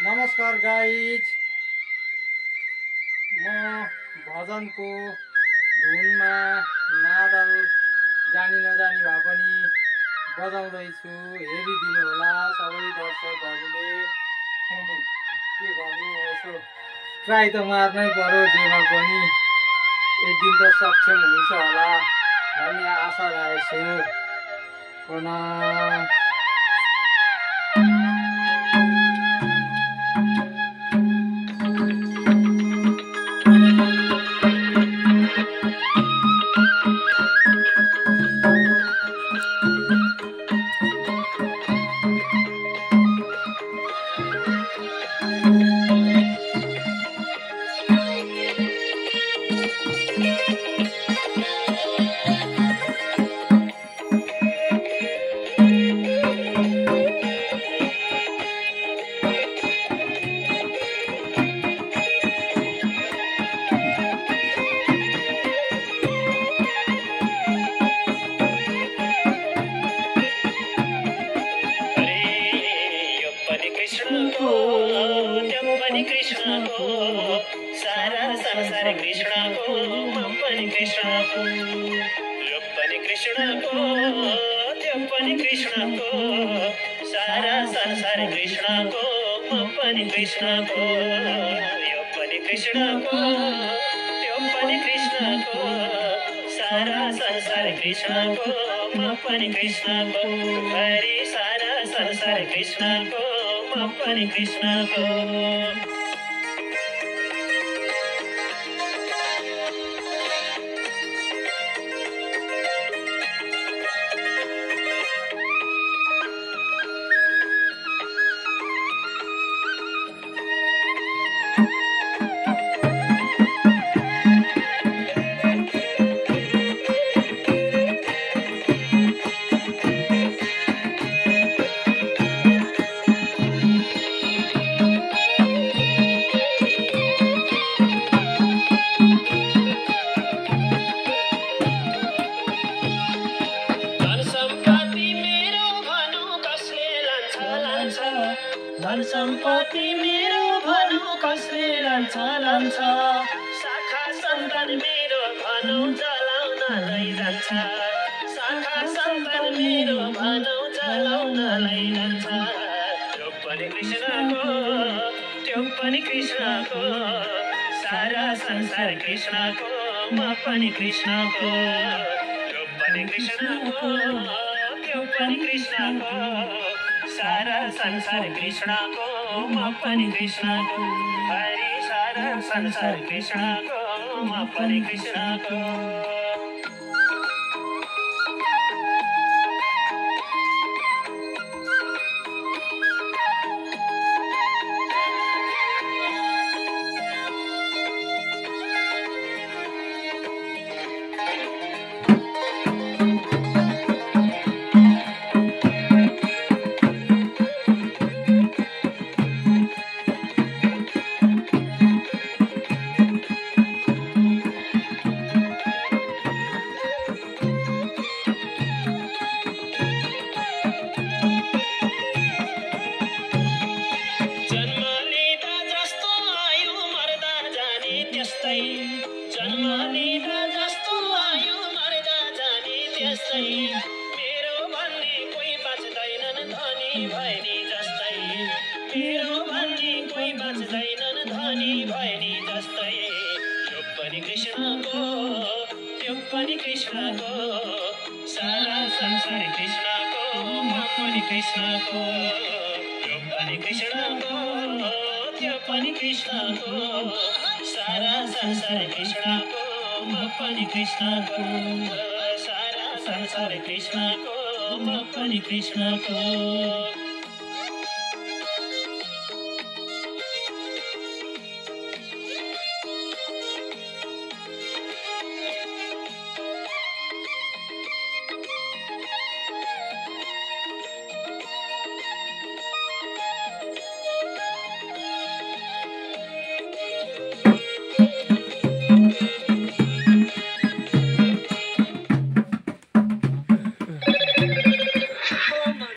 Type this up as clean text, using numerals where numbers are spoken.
नमस्कार गाइज, म भजनको धुनमा मादल जानी नजानी भए पनि बजाउँदैछु। हेरिदिनु होला सबै दर्शकहरूले। के गर्नु, यसो ट्राई त मार्नै पर्यो। जेमा पनि एक दिन त सक्षम हुन्छ होला भन्ने आशा राखेछु। कृष्णको सारा संसार कृष्णको म पनि कृष्णको यो पनि कृष्णको त्यो पनि कृष्णको सारा संसार कृष्णको म पनि कृष्णको यो पनि कृष्णको त्यो पनि कृष्णको सारा संसार कृष्णको म पनि कृष्णको हरि सारा संसार कृष्णको म पनि कृष्णको। धन सम्पत्ति मेरो भनौँ कसले लान्छ लान्छ शाखा सन्तान मेरो भनौँ जलाउन लैजान्छ शाखा सन्तान मेरो भनौँ जलाउन लैजान्छ त्यो पनि कृष्णको त्यो पनि कृष्णको सारा संसार कृष्णको म पनि कृष्णको त्यो पनि कृष्णको त्यो पनि कृष्णको सारा संसार कृष्णको म पनि कृष्णको हरि सारा संसार कृष्णको म पनि कृष्णको। जन्म लिँदा जस्तो आयो मर्दा जाने त्यस्तै मेरो भन्ने कोही बाँच्दैनन् धनी भए नि जस्तै मेरो भन्ने कोही बाँच्दैनन् धनी भए नि जस्तै यो पनि कृष्णको त्यो पनि कृष्णको सारा संसार कृष्णको म पनि कृष्णको यो पनि कृष्णको त्यो पनि कृष्णको सारा संसार कृष्णको म पनि कृष्णको सारा संसार कृष्णको म पनि कृष्णको।